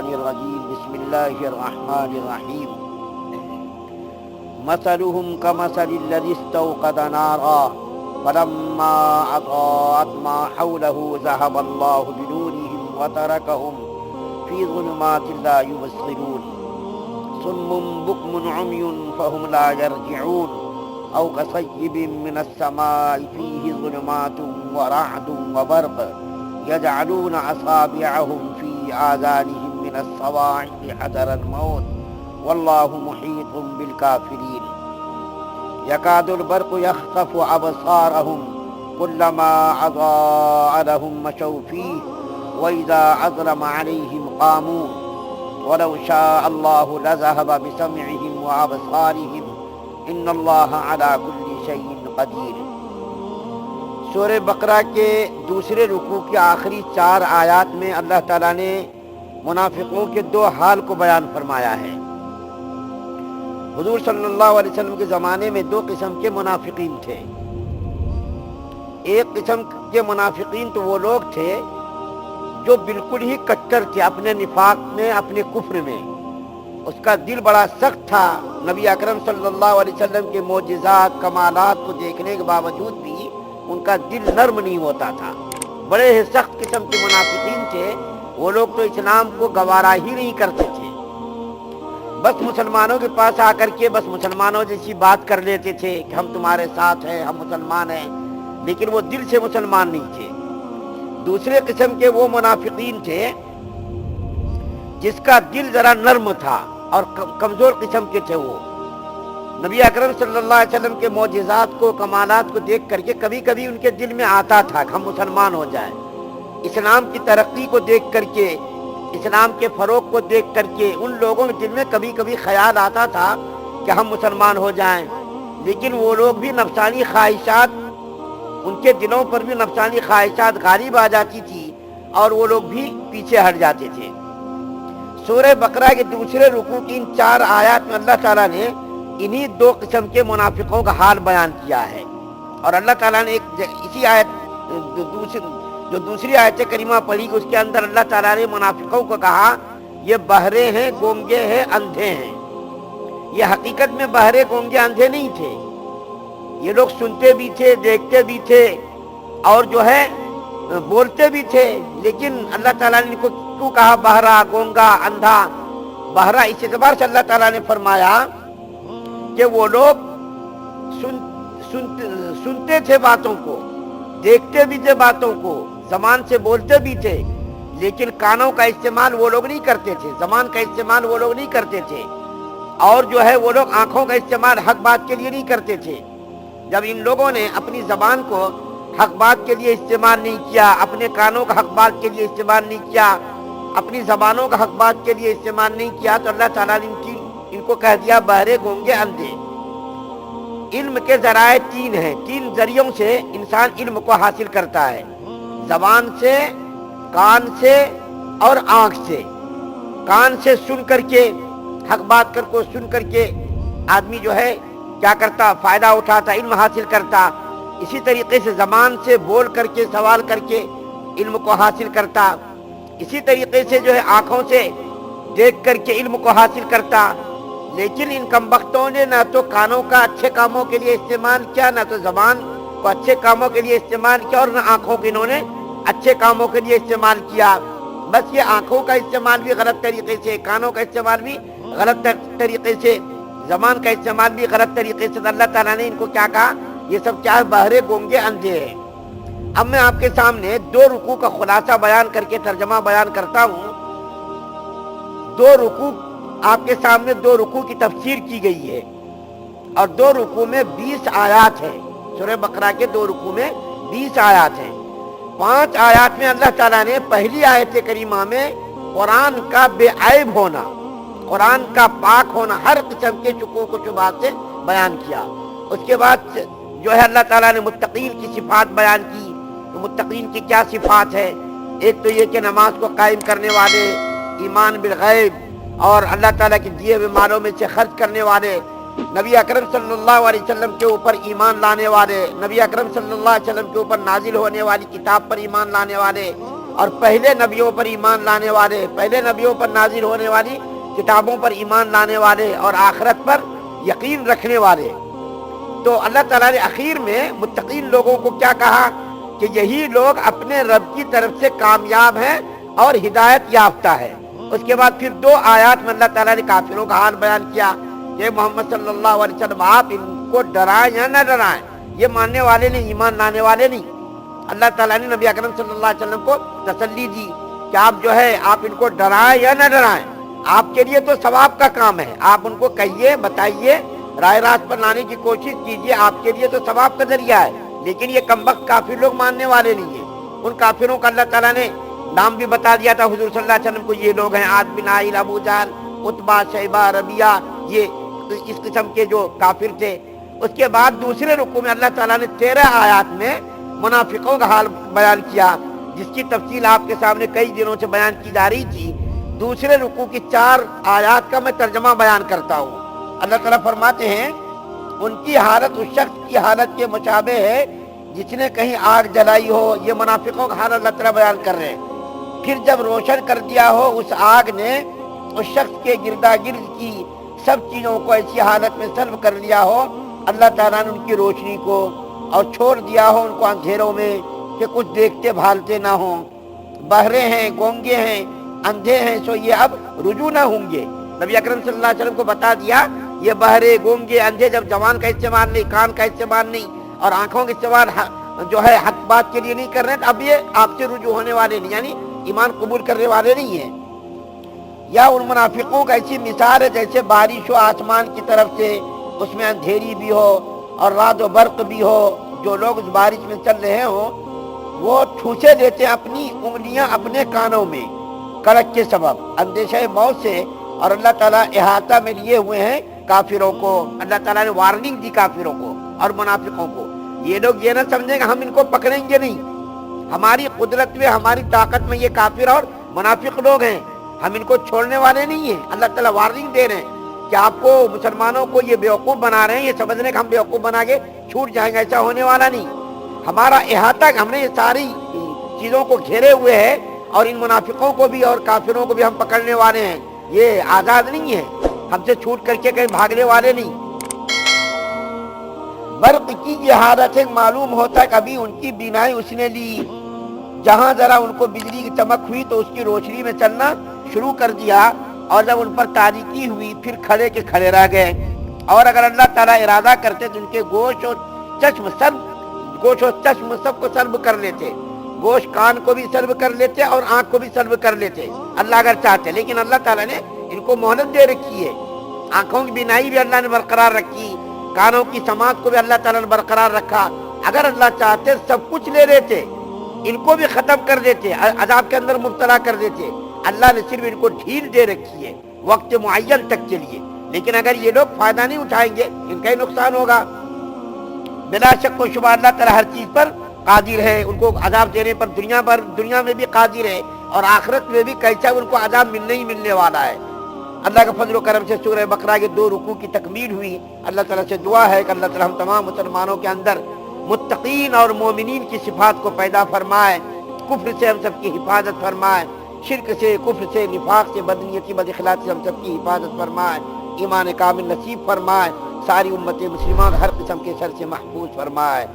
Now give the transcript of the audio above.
الشیطان الرجیم بسم اللہ الرحمن الرحیم مثلهم كمثل الذي استوقد نارا فلما أضاءت ما حوله ذهب الله بنورهم وتركهم في ظلمات لا يبصرون صم بكم عمي فهم لا يرجعون أو كصيب من السماء فيه ظلمات ورعد وبرق يجعلون أصابعهم في آذانهم من الصواعق حذر الموت والله محيط بالكافرين يكاد البرق يخطف أبصارهم كلما أضاء لهم مشوا فيه وإذا أظلم عليهم قاموا ولو شاء الله لذهب بسمعهم وأبصارهم ان اللہ علی کل شیء قدیر۔ سورہ بقرہ کے دوسرے رکوع کی آخری 4 آیات میں اللہ تعالیٰ نے منافقوں کے 2 حال کو بیان فرمایا ہے۔ حضور صلی اللہ علیہ وسلم کے زمانے میں 2 قسم کے منافقین تھے۔ ایک قسم کے منافقین تو وہ لوگ تھے جو بالکل ہی کٹر تھے اپنے نفاق میں، اپنے کفر میں، اس کا دل بڑا سخت تھا۔ نبی اکرم صلی اللہ علیہ وسلم کے معجزات کمالات کو دیکھنے کے باوجود بھی ان کا دل نرم نہیں ہوتا تھا، بڑے ہی سخت قسم کے منافقین تھے۔ وہ لوگ تو اسلام کو گوارا ہی نہیں کرتے تھے، بس مسلمانوں کے پاس آ کر کے بس مسلمانوں جیسی بات کر لیتے تھے کہ ہم تمہارے ساتھ ہیں، ہم مسلمان ہیں، لیکن وہ دل سے مسلمان نہیں تھے۔ دوسرے قسم کے وہ منافقین تھے جس کا دل ذرا نرم تھا اور کمزور قسم کے تھے۔ وہ نبی اکرم صلی اللہ علیہ وسلم کے معجزات کو، کمالات کو دیکھ کر کے کبھی کبھی ان کے دل میں آتا تھا کہ ہم مسلمان ہو جائیں۔ اسلام کی ترقی کو دیکھ کر کے، اسلام کے فروغ کو دیکھ کر کے ان لوگوں کے دل میں کبھی کبھی خیال آتا تھا کہ ہم مسلمان ہو جائیں، لیکن وہ لوگ بھی نفسانی خواہشات، ان کے دلوں پر بھی نفسانی خواہشات غالب آ جاتی تھی اور وہ لوگ بھی پیچھے ہٹ جاتے تھے۔ سورہ بقرہ کے دوسرے رکوع کی ان 4 آیات میں اللہ تعالیٰ نے انہی 2 قسم کے منافقوں کا حال بیان کیا ہے، اور اللہ تعالیٰ نے اسی آیت جو دوسری آیت کریمہ پڑھی اس کے اندر اللہ تعالیٰ نے منافقوں کو کہا یہ بہرے ہیں، گونگے ہیں، اندھے ہیں۔ یہ حقیقت میں بہرے، گونگے، اندھے نہیں تھے، یہ لوگ سنتے بھی تھے، دیکھتے بھی تھے اور جو ہے بولتے بھی تھے، لیکن اللہ تعالیٰ نے ان کو کیوں کہا بہرا، گونگا، اندھا؟ بہرا اس اعتبار سے اللہ تعالیٰ نے فرمایا کہ وہ لوگ سنتے تھے باتوں کو، دیکھتے بھی تھے باتوں کو، زبان سے بولتے بھی تھے، لیکن کانوں کا استعمال وہ لوگ نہیں کرتے تھے، زبان کا استعمال وہ لوگ نہیں کرتے تھے، اور جو ہے وہ لوگ آنکھوں کا استعمال حق بات کے لیے نہیں کرتے تھے۔ جب ان لوگوں نے اپنی زبان کو حق بات کے لیے استعمال نہیں کیا، اپنے کانوں کا حق بات کے لیے استعمال نہیں کیا، اپنی زبانوں کا حق بات کے لیے استعمال نہیں کیا، تو اللہ تعالیٰ نے ان کو کہہ دیا بہرے، گونگے، اندھے۔ علم کے ذرائع 3 ہیں، 3 ذریعوں سے انسان علم کو حاصل کرتا ہے: زبان سے، کان سے اور آنکھ سے۔ کان سے سن کر کے، حق بات کو سن کر کے آدمی جو ہے کیا کرتا؟ فائدہ اٹھاتا، علم حاصل کرتا۔ اسی طریقے سے زبان سے بول کر کے، سوال کر کے علم کو حاصل کرتا۔ اسی طریقے سے جو ہے آنکھوں سے دیکھ کر کے علم کو حاصل کرتا۔ لیکن ان کمبختوں نے نہ تو کانوں کا اچھے کاموں کے لیے استعمال کیا، نہ تو زبان کو اچھے کاموں کے لیے استعمال کیا، اور نہ آنکھوں کو انہوں نے اچھے کاموں کے لیے استعمال کیا۔ بس یہ آنکھوں کا استعمال بھی غلط طریقے سے، کانوں کا استعمال بھی غلط طریقے سے، زبان کا استعمال بھی غلط طریقے سے، اللہ تعالیٰ نے ان کو کیا کہا؟ یہ سب کیا ہے؟ بہرے، گونگے، اندھے ہیں۔ اب میں آپ کے سامنے 2 رکوع کا خلاصہ بیان کر کے ترجمہ بیان کرتا ہوں۔ 2 رکوع آپ کے سامنے 2 رکوع کی تفسیر کی گئی ہے، اور 2 رکوع میں 20 آیات ہیں۔ سورہ بقرہ کے 2 رکوع میں 20 آیات ہیں۔ 5 آیات میں اللہ تعالیٰ نے پہلی آیت کریمہ میں قرآن کا بے عیب ہونا، قرآن کا پاک ہونا، ہر قسم کے شکوک و شبہات سے بیان کیا۔ اس کے بعد جو ہے اللہ تعالیٰ نے متقین کی صفات بیان کی، تو متقین کی کیا صفات ہے؟ ایک تو یہ کہ نماز کو قائم کرنے والے، ایمان بالغیب، اور اللہ تعالیٰ کے دیے ہوئے مالوں میں سے خرچ کرنے والے، نبی اکرم صلی اللہ علیہ وسلم کے اوپر ایمان لانے والے، نبی اکرم صلی اللہ علیہ وسلم کے اوپر نازل ہونے والی کتاب پر ایمان لانے والے، اور پہلے نبیوں پر ایمان لانے والے، پہلے نبیوں پر نازل ہونے والی کتابوں پر ایمان لانے والے اور آخرت پر یقین رکھنے والے۔ تو اللہ تعالیٰ نے اخیر میں متقین لوگوں کو کیا کہا کہ یہی لوگ اپنے رب کی طرف سے کامیاب ہیں اور ہدایت یافتہ ہے۔ اس کے بعد پھر 2 آیات میں اللہ تعالیٰ نے کافروں کا حال بیان کیا کہ محمد صلی اللہ علیہ وسلم آپ ان کو ڈرائیں یا نہ ڈرائیں، یہ ماننے والے نہیں، ایمان لانے والے نہیں۔ اللہ تعالیٰ نے نبی اکرم صلی اللہ علیہ وسلم کو تسلی دی کہ آپ جو ہے آپ ان کو ڈرائیں یا نہ ڈرائیں، آپ کے لیے تو ثواب کا کام ہے، آپ ان کو کہیے، بتائیے، رائے راست پر لانے کی کوشش کیجیے، آپ کے لیے تو ثواب کا ذریعہ ہے۔ لیکن یہ کمبخت کافر لوگ ماننے والے نہیں ہیں۔ ان کافروں کا اللہ تعالیٰ نے نام بھی بتا دیا تھا حضور صلی اللہ علیہ وسلم کو، یہ لوگ ہیں عاد بن عائل، ابو جہل، عتبہ، شیبہ، ربیہ، یہ اس قسم کے جو کافر تھے۔ اس کے بعد دوسرے رکوع میں اللہ تعالیٰ نے 13 آیات میں منافقوں کا حال بیان کیا، جس کی تفصیل آپ کے سامنے کئی دنوں سے بیان کی جا رہی تھی۔ دوسرے رکوع کی 4 آیات کا میں ترجمہ بیان کرتا ہوں۔ اللہ تعالیٰ فرماتے ہیں ان کی حالت اس شخص کی حالت کے مشابہ ہے جس نے کہیں آگ جلائی ہو۔ یہ منافقوں کا حال اللہ تعالیٰ بیان کر رہے ہیں۔ پھر جب روشن کر دیا ہو اس آگ نے اس شخص کے گردا گرد کی سب چیزوں کو ایسی حالت میں سلب کر لیا ہو اللہ تعالیٰ نے ان کی روشنی کو، اور چھوڑ دیا ہو ان کو اندھیروں میں کہ کچھ دیکھتے بھالتے نہ ہوں۔ بہرے ہیں، گونگے ہیں، اندھے ہیں، سو یہ اب رجوع نہ ہوں گے۔ نبی اکرم صلی اللہ علیہ وسلم کو بتا دیا یہ بہرے، گونگے، اندھے جب زبان کا استعمال نہیں، کان کا استعمال نہیں اور آنکھوں کا استعمال جو ہے حق بات کے لیے نہیں کر رہے ہیں، اب یہ آپ سے رجوع ہونے والے نہیں، یعنی ایمان قبول کرنے والے نہیں ہیں۔ یا ان منافقوں کا ایسی مثال ہے جیسے بارش ہو آسمان کی طرف سے، اس میں اندھیری بھی ہو اور رعد و برق بھی ہو، جو لوگ اس بارش میں چل رہے ہوں وہ ٹھوسے دیتے اپنی انگلیاں اپنے کانوں میں کڑک کے سبب اندیشہ موت سے، اور اللہ تعالیٰ احاطہ میں لیے ہوئے ہیں کافروں کو۔ اللہ تعالیٰ نے وارننگ دی کافروں کو اور منافقوں کو، یہ لوگ یہ نہ سمجھیں کہ ہم ان کو پکڑیں گے نہیں، ہماری قدرت میں، ہماری طاقت میں یہ کافر اور منافق لوگ ہیں، ہم ان کو چھوڑنے والے نہیں ہیں۔ اللہ تعالیٰ وارننگ دے رہے ہیں کہ آپ کو مسلمانوں کو یہ بیوقوف بنا رہے ہیں، یہ سمجھ رہے ہیں کہ ہم بیوقوف بنا کے چھوٹ جائیں گے، ایسا ہونے والا نہیں۔ ہمارا احاطہ، ہم نے یہ ساری چیزوں کو گھیرے ہوئے ہے، اور ان منافقوں کو بھی اور کافروں کو بھی ہم پکڑنے والے ہیں، یہ آزاد نہیں ہے، ہم سے چھوٹ کر کے کہیں بھاگنے والے نہیں۔ برق کی یہ حالت ہے، معلوم ہوتا ہے کبھی ان کی بینائی اس نے لی، جہاں ذرا ان کو بجلی کی چمک ہوئی تو اس کی روشنی میں چلنا شروع کر دیا، اور جب ان پر تاریکی ہوئی پھر کھڑے کے کھڑے رہ گئے۔ اور اگر اللہ تعالیٰ ارادہ کرتے تو ان کے گوشت اور چشم سب کو سلب کر لیتے، گوشت کان کو بھی سلب کر لیتے اور آنکھ کو بھی سلب کر لیتے اللہ اگر چاہتے، لیکن اللہ تعالیٰ نے ان کو مہلت دے رکھی ہے۔ آنکھوں کی بینائی بھی اللہ نے برقرار رکھی، کانوں کی سماعت کو بھی اللہ تعالیٰ نے برقرار رکھا۔ اگر اللہ چاہتے سب کچھ لے لیتے، ان کو بھی ختم کر دیتے، عذاب کے اندر مبتلا کر دیتے۔ اللہ نے صرف ان کو ڈھیل دے رکھی ہے وقت معین تک کے لیے، لیکن اگر یہ لوگ فائدہ نہیں اٹھائیں گے ان کا ہی نقصان ہوگا۔ بلا شک و شبہ اللہ تعالیٰ ہر چیز پر قادر ہے، ان کو عذاب دینے پر دنیا میں بھی قادر ہے، اور آخرت میں بھی کیسا ان کو عذاب ملنے ہی ملنے والا ہے۔ اللہ کا فضل و کرم سے سورہ بقرہ کے 2 رکوع کی تکمیل ہوئی۔ اللہ تعالیٰ سے دعا ہے کہ اللہ تعالیٰ ہم تمام مسلمانوں کے اندر متقین اور مومنین کی صفات کو پیدا فرمائے، کفر سے ہم سب کی حفاظت فرمائے، شرک سے، کفر سے، نفاق سے، بدنیتی، بد اخلاقی سے ہم سب کی حفاظت فرمائے، ایمان کامل نصیب فرمائے، ساری امت مسلمہ ہر قسم کے شر سے محفوظ فرمائے۔